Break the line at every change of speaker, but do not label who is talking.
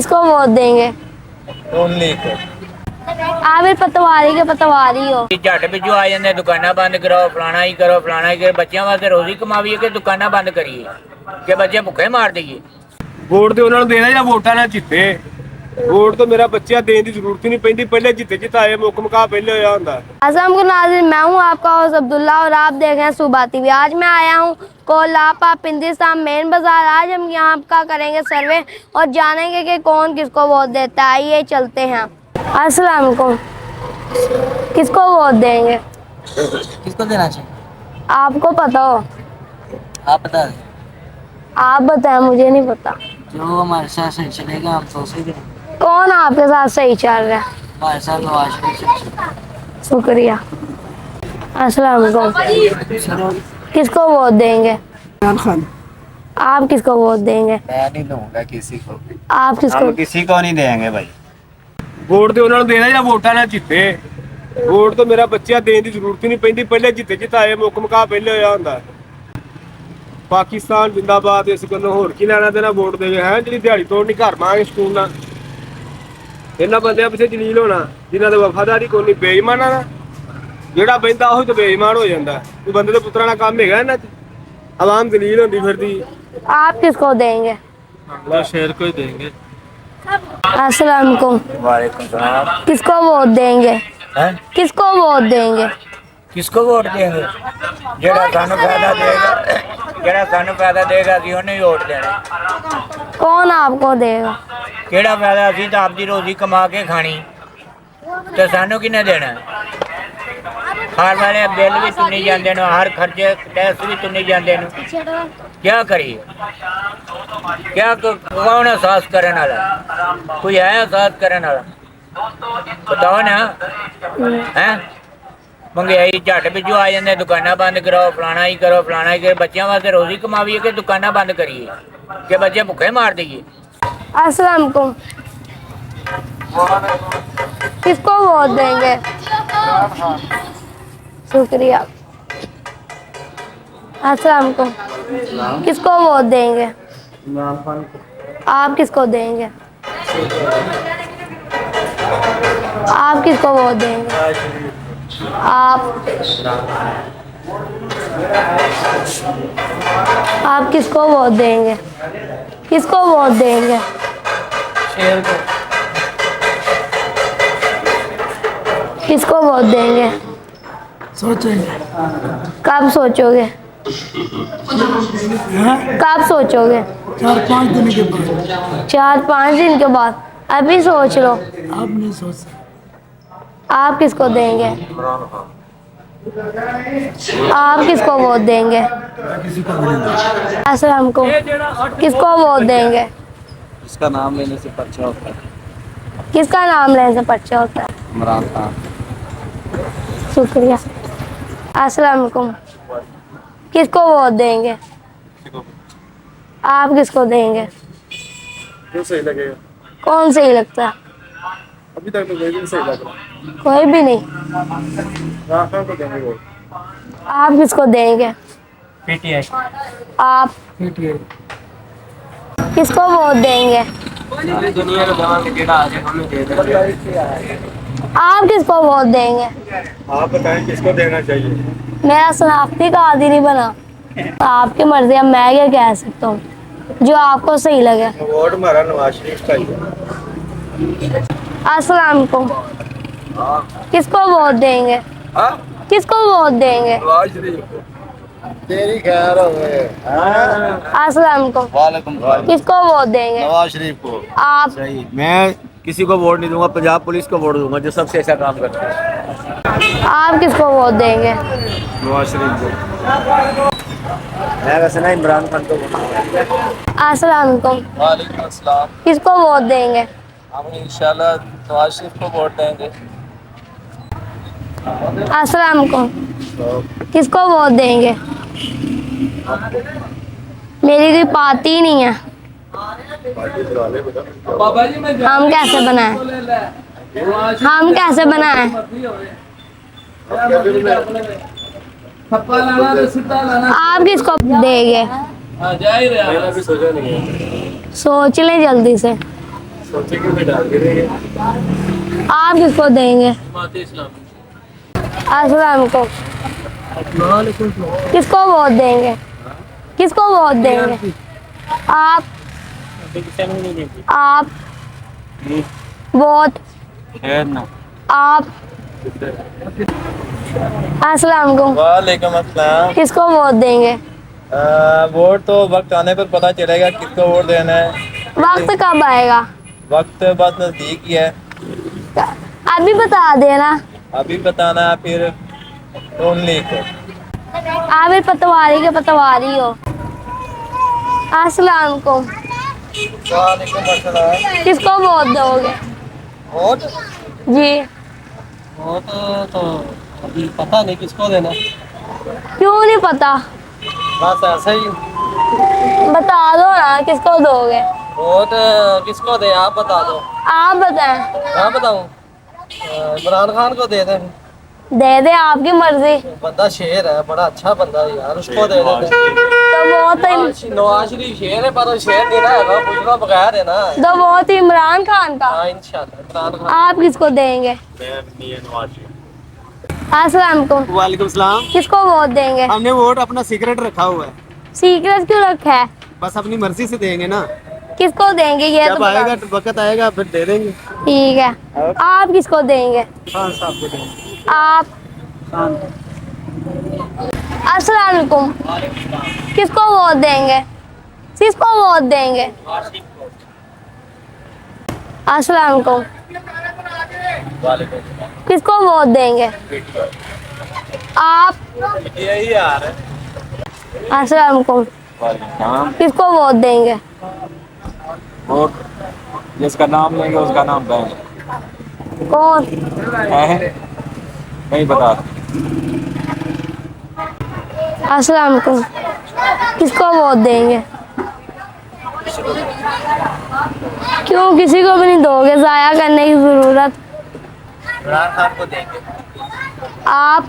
किसको वोट देंगे?
ओनली को
आप भी पतवारी हो।
झट पिछू आ जाते दुकाना बंद करो फलाना ही करो बच्चों वास्ते रोजी कमावीए कि दुकाना बंद करिए कि बच्चे भुखे मार दईए।
वोट तो उन्होंने देना या वोटा ना जिते। वोट तो मेरा बच्चा देने की जरूरत ही नहीं पैंदी, पहले जिते जिताए मुक मुका पहले होया हुंदा।
अस्सलाम वालेकुम नाज़रीन, मैं हूं आपका होस्ट अब्दुल्ला और आप देख रहे हैं सुबह टीवी। आज मैं आया हूं कोलापा पिंदिस्तान मेन बाजार। आज हम यहां का करेंगे सर्वे और जानेंगे कि कौन किसको वोट देता है। आइए चलते हैं। अस्सलाम वालेकुम, किसको वोट देंगे?
किसको देना चाहिए?
आपको पता हो?
आप बता दें।
आप बताएं, मुझे नहीं पता।
जो हमारे साथ सही चलेगा हम तो उसे देंगे।
कौन आपके साथ सही चल रहा है?
हमारे साथ नवाज शरीफ।
शुक्रिया। अस्सलाम वालेकुम, किसको वोट देंगे?
इमरान खान।
आप किसको वोट देंगे?
मैं नहीं दूंगा किसी को,
आप किसको?
हम किसी को नहीं देंगे भाई। वोट तो उन्होंने देना या वोटा ना जिते। वोट तो मेरा बच्चा देने की जरूरत ही नहीं पैंदी, पहले जिते जिताए मुक मुका पहले होया हुंदा। पाकिस्तान जिंदाबाद। इस गल्लों होर की लेना देना वोट दे है जी दिहाड़ी तोड़नी घर मांगे स्कूल ना इन्होंने बंद पिछे जलील होना जिन्होंने वफादारी को नहीं बेईमाना ना जेड़ा बहता वो तो बेईमान हो जाता है। बंदे के पुत्रा का काम है इन्होंने आवाम जलील होती फिरती।
आप किसको देंगे?
शेर को ही देंगे।
अस्सलाम वालेकुम,
वालेकुम सलाम।
किसको वोट देंगे?
हैं?
किसको वोट देंगे?
किसको वोट देंगे? जेड़ा सानू फायदा देगा असीं ओहनूं ही वोट देना।
कौन आपको देगा?
केड़ा फायदा? असीं तां आपदी रोजी कमा के खानी ते सानू किन्ने देना? हर वाले बिल भी तुन्नी जांदे ने, हर खर्चे टैक्स भी तुन्नी जांदे ने। क्या करिए? क्या कौन एहसास करने वाला? कोई है एहसास करने वाला? बताओ ना। हैं? महंगाई झट पिछू आ जाते दुकाना बंद करो फलाना ही करो बच्चों वास्ते रोजी कमावीए कि दुकाना बंद करिए कि बच्चे भुखे मार दईए।
अस्सलाम वालेकुम, किसको वोट देंगे? शुक्रिया। अस्सलाम वालेकुम, किसको वोट देंगे? आप किसको देंगे? आप किसको वोट देंगे? आप किसको वोट देंगे? किसको वोट देंगे?
शेर को।
किसको वोट देंगे?
सोचेंगे।
कब सोचोगे? कब सोचोगे?
4-5 दिन के बाद।
4-5 दिन के बाद? अभी सोच लो।
आप नहीं सोच सकते।
आप किसको देंगे? आप किसको वोट देंगे?
किसी को नहीं देना।
अस्सलाम वालेकुम, किसको वोट देंगे?
इसका नाम लेने से पर्चा होता है।
किसका नाम लेने से पर्चा होता है?
इमरान खान।
शुक्रिया। अस्सलाम वालेकुम, किसको वोट देंगे? आप किसको देंगे?
जो सही लगेगा।
कौन सही लगता है?
अभी तक तो कोई भी सही लग रहा।
कोई भी नहीं।
इमरान खान को देंगे वोट।
आप किसको देंगे?
पीटीआई।
आप
पीटीआई।
किसको वोट देंगे?
दुनिया को देवांगे जेड़ा आ जाए हमें दे दे।
आप किसको वोट देंगे?
आप बताएं किसको देना चाहिए।
मेरा शनाख्ती कार्ड ही नहीं बना। आपकी मर्जी, अब मैं क्या कह सकता हूँ, जो आपको सही लगे।
वोट हमारा नवाज शरीफ का ही है।
अस्सलाम वालेकुम, किसको वोट देंगे? किसको वोट देंगे?
नवाज शरीफ तेरी खैर हो गए।
अस्सलाम वालेकुम,
वालेकुम सलाम।
किसको वोट देंगे?
नवाज शरीफ को।
आप?
सही। मैं किसी को वोट नहीं दूंगा, पंजाब पुलिस को वोट दूंगा जो सबसे अच्छा काम करता है।
आप किसको वोट देंगे?
नवाज शरीफ को। मैं वैसे ना इमरान खान को वोट दूंगा।
अस्सलाम वालेकुम,
वालेकुम अस्सलाम।
किसको वोट देंगे?
हम इंशाल्लाह नवाज शरीफ को वोट देंगे।
अस्सलाम वालेकुम, किसको वोट देंगे? मेरी कोई पार्टी ही नहीं है। हम कैसे बनाएं? हम कैसे बनाएं? आप किसको देंगे?
हाँ, जा ही रहा है।
सोच लें जल्दी से।
सोचेंगे तो डाल के देंगे।
आप किसको देंगे? अस्सलाम वालेकुम। किसको वोट देंगे? किसको वोट देंगे? आप वोट आप अस्सलाम वालेकुम।
वालेकुम अस्सलाम।
किसको वोट देंगे?
वोट तो वक्त आने पर पता चलेगा किसको वोट देना है।
वक्त कब आएगा?
वक्त बस नजदीक ही है,
अभी बता देना।
अभी बताना है फिर नून लीग को।
आप भी पटवारी के पटवारी हो। अस्सलाम वालेकुम।
वालेकुम अस्सलाम।
किसको वोट दोगे?
वोट
जी।
वोट तो अभी पता नहीं किसको देना,
क्यों नहीं पता?
बस ऐसा ही।
बता दो ना किसको दोगे।
वोट किसको दे आप बता दो।
आप बताएं।
मैं बताऊं? इमरान खान को दे दें।
दे दे, आपकी मर्जी।
बंदा शेर है, बड़ा अच्छा बंदा है यार, उसको दे देते।
तो वोट
नवाज शरीफ शेर है, पर वो शेर नहीं ना है, पूछना बगैर है ना।
तो वोट इमरान खान का।
हाँ इंशाल्लाह इमरान खान।
आप किसको देंगे? अस्सलाम वालेकुम।
वालेकुम सलाम।
किसको वोट देंगे?
हमने वोट अपना सीक्रेट रखा हुआ है,
सीक्रेट क्यों रखा है?
बस अपनी मर्जी से देंगे ना,
किसको देंगे ये तो
जब
बता
आएगा
दो।
वक्त आएगा फिर दे देंगे।
ठीक है। आप किसको देंगे?
खान साहब को देंगे।
आप अस्सलाम वालेकुम। किसको वोट देंगे? किसको वोट देंगे? अस्सलाम वालेकुम। किसको वोट देंगे? आप
यही यार है।
अस्सलाम वालेकुम। किसको वोट देंगे?
वोट जिसका नाम लेंगे उसका नाम कहेंगे।
कौन?
नहीं बता।
अस्सलाम वालेकुम। किसको वोट देंगे? क्यों किसी को भी नहीं दोगे? जाया करने की जरूरत।
इमरान खान को देंगे।
आप